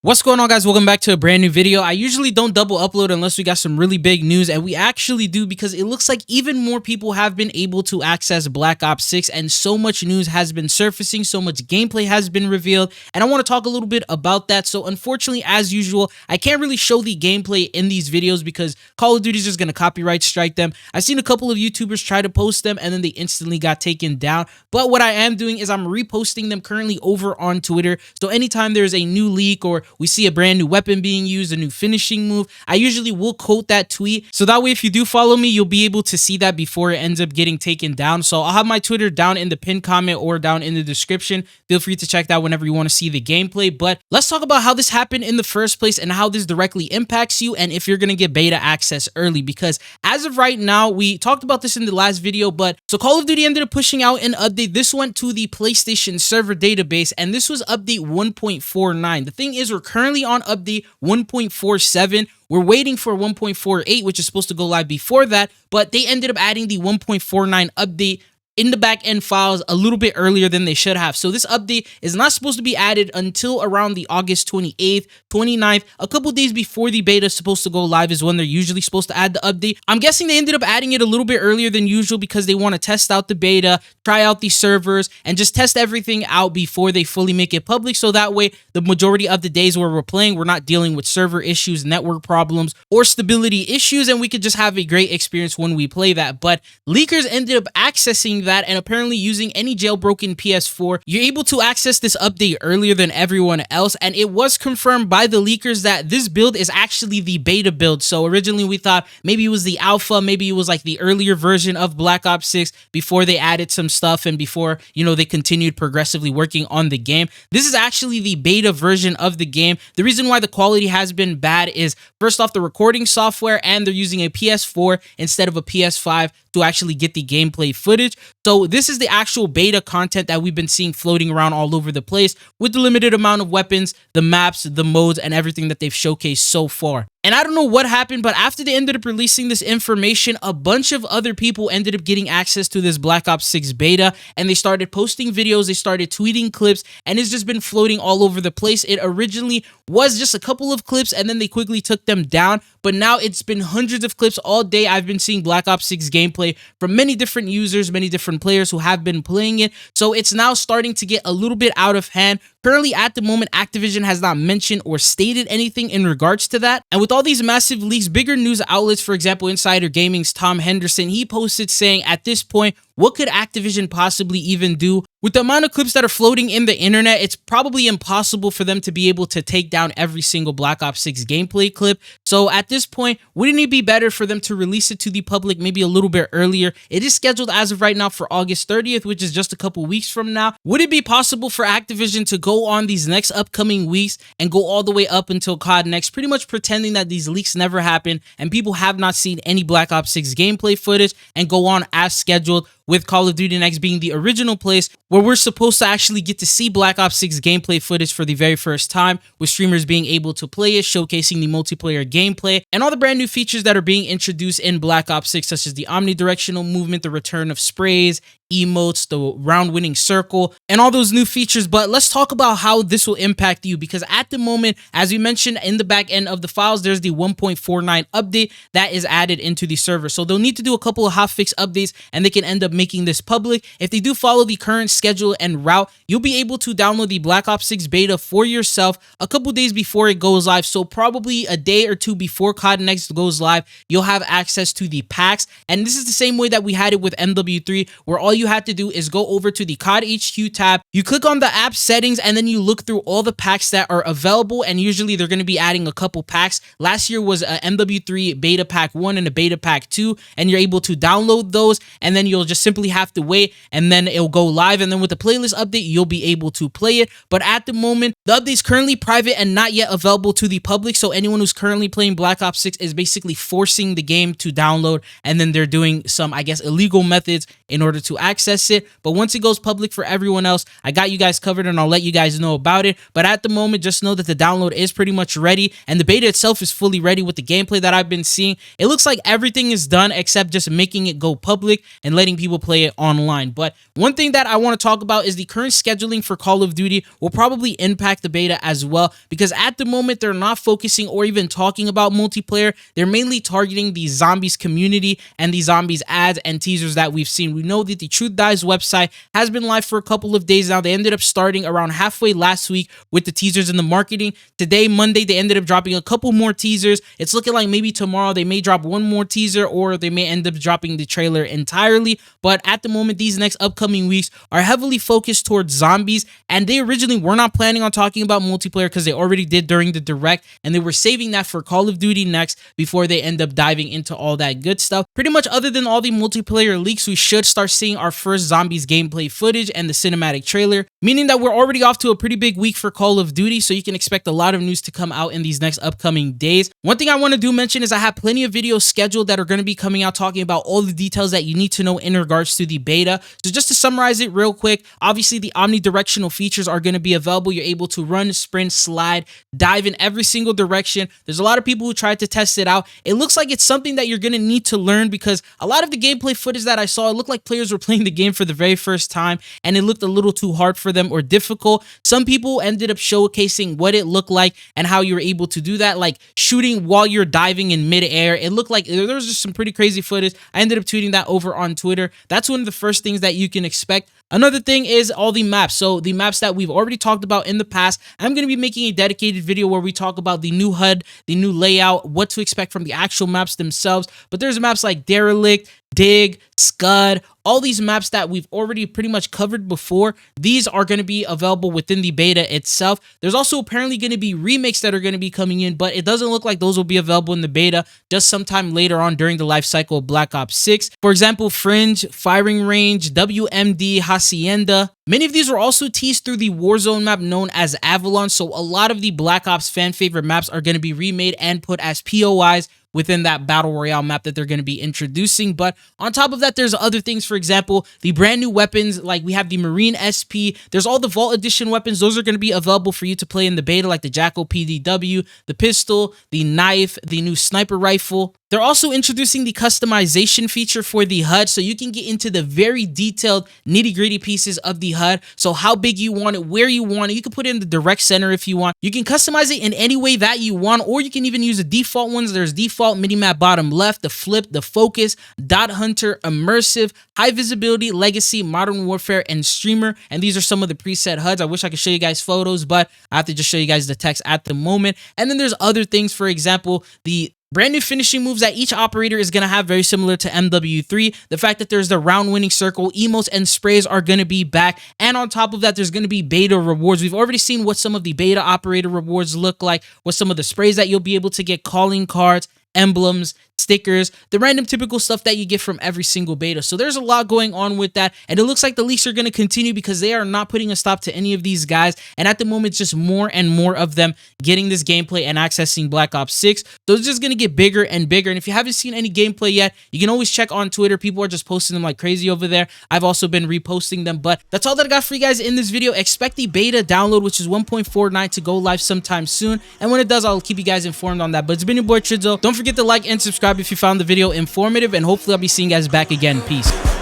What's going on, guys? Welcome back to a brand new video. I usually don't double upload unless we got some really big news, and we actually do because it looks like even more people have been able to access Black Ops 6 and so much news has been surfacing, so much gameplay has been revealed, and I want to talk a little bit about that. So unfortunately, as usual, I can't really show the gameplay in these videos because Call of Duty is just going to copyright strike them. I've seen a couple of YouTubers try to post them and then they instantly got taken down, but what I am doing is I'm reposting them currently over on Twitter. So anytime there's a new leak or we see a brand new weapon being used, a new finishing move, I usually will quote that tweet. So that way, if you do follow me, you'll be able to see that before it ends up getting taken down. So I'll have my Twitter down in the pinned comment or down in the description. Feel free to check that whenever you want to see the gameplay. But let's talk about how this happened in the first place and how this directly impacts you and if you're going to get beta access early. Because as of right now, we talked about this in the last video, but so Call of Duty ended up pushing out an update. This went to the PlayStation server database and this was update 1.49. The thing is, we're currently on update 1.47. We're waiting for 1.48, which is supposed to go live before that, but they ended up adding the 1.49 update in the back end files a little bit earlier than they should have. So this update is not supposed to be added until around the August 28th, 29th, a couple days before the beta is supposed to go live is when they're usually supposed to add the update. I'm guessing they ended up adding it a little bit earlier than usual because they want to test out the beta, try out the servers, and just test everything out before they fully make it public. So that way, the majority of the days where we're playing, we're not dealing with server issues, network problems, or stability issues, and we could just have a great experience when we play that. But leakers ended up accessing that, and apparently using any jailbroken PS4, you're able to access this update earlier than everyone else, and it was confirmed by the leakers that this build is actually the beta build. So originally we thought maybe it was the alpha, maybe it was like the earlier version of Black Ops 6 before they added some stuff and before, they continued progressively working on the game. This is actually the beta version of the game. The reason why the quality has been bad is, first off, the recording software, and they're using a PS4 instead of a PS5 to actually get the gameplay footage. So this is the actual beta content that we've been seeing floating around all over the place with the limited amount of weapons, the maps, the modes, and everything that they've showcased so far. And I don't know what happened, but after they ended up releasing this information, a bunch of other people ended up getting access to this Black Ops 6 beta, and they started posting videos, they started tweeting clips, and it's just been floating all over the place. It originally was just a couple of clips, and then they quickly took them down, but now it's been hundreds of clips all day. I've been seeing Black Ops 6 gameplay from many different users, many different players who have been playing it, so it's now starting to get a little bit out of hand. Currently, at the moment, Activision has not mentioned or stated anything in regards to that. And with all these massive leaks, bigger news outlets, for example, Insider Gaming's Tom Henderson, he posted saying, at this point, what could Activision possibly even do? With the amount of clips that are floating in the internet, it's probably impossible for them to be able to take down every single Black Ops 6 gameplay clip. So at this point, wouldn't it be better for them to release it to the public maybe a little bit earlier? It is scheduled as of right now for August 30th, which is just a couple weeks from now. Would it be possible for Activision to go on these next upcoming weeks and go all the way up until COD Next, pretty much pretending that these leaks never happened and people have not seen any Black Ops 6 gameplay footage, and go on as scheduled, with Call of Duty Next being the original place where we're supposed to actually get to see Black Ops 6 gameplay footage for the very first time, with streamers being able to play it, showcasing the multiplayer gameplay, and all the brand new features that are being introduced in Black Ops 6, such as the omnidirectional movement, the return of sprays, emotes, the round-winning circle, and all those new features. But let's talk about how this will impact you, because at the moment, as we mentioned in the back end of the files, there's the 1.49 update that is added into the server. So they'll need to do a couple of hotfix updates and they can end up making this public. If they do follow the current schedule and route, you'll be able to download the Black Ops 6 beta for yourself a couple days before it goes live. So probably a day or two before COD Next goes live, you'll have access to the packs. And this is the same way that we had it with MW3, where all you had to do is go over to the COD HQ tab, you click on the app settings, and then you look through all the packs that are available, and usually they're going to be adding a couple packs. Last year was a MW3 beta pack 1 and a beta pack 2, and you're able to download those, and then you'll just simply have to wait, and then it'll go live, and then with the playlist update, you'll be able to play it. But at the moment, the update's currently private and not yet available to the public, so anyone who's currently playing Black Ops 6 is basically forcing the game to download, and then they're doing some, I guess, illegal methods in order to access it. But once it goes public for everyone else, I got you guys covered and I'll let you guys know about it. But at the moment, just know that the download is pretty much ready, and the beta itself is fully ready with the gameplay that I've been seeing. It looks like everything is done except just making it go public and letting people play it online. But one thing that I want to talk about is the current scheduling for Call of Duty will probably impact impact the beta as well, because at the moment they're not focusing or even talking about multiplayer. They're mainly targeting the zombies community and the zombies ads and teasers that we've seen. We know that the Truth Dies website has been live for a couple of days now. They ended up starting around halfway last week with the teasers and the marketing. Today, Monday, they ended up dropping a couple more teasers. It's looking like maybe tomorrow they may drop one more teaser, or they may end up dropping the trailer entirely. But at the moment, these next upcoming weeks are heavily focused towards zombies, and they originally were not planning on talking about multiplayer because they already did during the direct, and they were saving that for Call of Duty next before they end up diving into all that good stuff. Pretty much other than all the multiplayer leaks, we should start seeing our first zombies gameplay footage and the cinematic trailer, meaning that we're already off to a pretty big week for Call of Duty, so you can expect a lot of news to come out in these next upcoming days. One thing I want to mention is I have plenty of videos scheduled that are going to be coming out talking about all the details that you need to know in regards to the beta. So just to summarize it real quick, obviously the omnidirectional features are going to be available. You're able to run, sprint, slide, dive in every single direction. There's a lot of people who tried to test it out. It looks like it's something that you're going to need to learn, because a lot of the gameplay footage that I saw, it looked like players were playing the game for the very first time and it looked a little too hard for them or difficult. Some people ended up showcasing what it looked like and how you were able to do that, like shooting while you're diving in midair. It looked like there was just some pretty crazy footage. I ended up tweeting that over on Twitter. That's one of the first things that you can expect. Another thing is all the maps. So the maps that we've already talked about in the past, I'm going to be making a dedicated video where we talk about the new HUD, the new layout, what to expect from the actual maps themselves. But there's maps like Derelict, Dig, Scud, all these maps that we've already pretty much covered before. These are going to be available within the beta itself. There's also apparently going to be remakes that are going to be coming in, but it doesn't look like those will be available in the beta, just sometime later on during the life cycle of Black Ops 6. For example, Fringe, Firing Range, WMD, Hacienda. Many of these were also teased through the Warzone map known as Avalon, so a lot of the Black Ops fan favorite maps are going to be remade and put as POIs within that Battle Royale map that they're going to be introducing. But on top of that, there's other things. For example, the brand new weapons, like we have the Marine SP. There's all the Vault Edition weapons. Those are going to be available for you to play in the beta, like the Jackal PDW, the pistol, the knife, the new sniper rifle. They're also introducing the customization feature for the HUD, so you can get into the very detailed nitty-gritty pieces of the HUD. So how big you want it, where you want it. You can put it in the direct center if you want. You can customize it in any way that you want, or you can even use the default ones. There's default, minimap bottom left, the flip, the focus, dot hunter, immersive, high visibility, legacy, modern warfare, and streamer. And these are some of the preset HUDs. I wish I could show you guys photos, but I have to just show you guys the text at the moment. And then there's other things. For example, the brand new finishing moves that each operator is going to have, very similar to MW3. The fact that there's the round winning circle, emotes and sprays are going to be back. And on top of that, there's going to be beta rewards. We've already seen what some of the beta operator rewards look like, what some of the sprays that you'll be able to get, calling cards, emblems, stickers, the random typical stuff that you get from every single beta. So there's a lot going on with that, and it looks like the leaks are going to continue because they are not putting a stop to any of these guys, and at the moment it's just more and more of them getting this gameplay and accessing Black Ops 6. So it's just going to get bigger and bigger, and if you haven't seen any gameplay yet, you can always check on Twitter. People are just posting them like crazy over there. I've also been reposting them, but that's all that I got for you guys in this video. Expect the beta download, which is 1.49, to go live sometime soon, and when it does, I'll keep you guys informed on that. But it's been your boy Tridzo. Don't forget to like and subscribe if you found the video informative, and hopefully I'll be seeing you guys back again. Peace.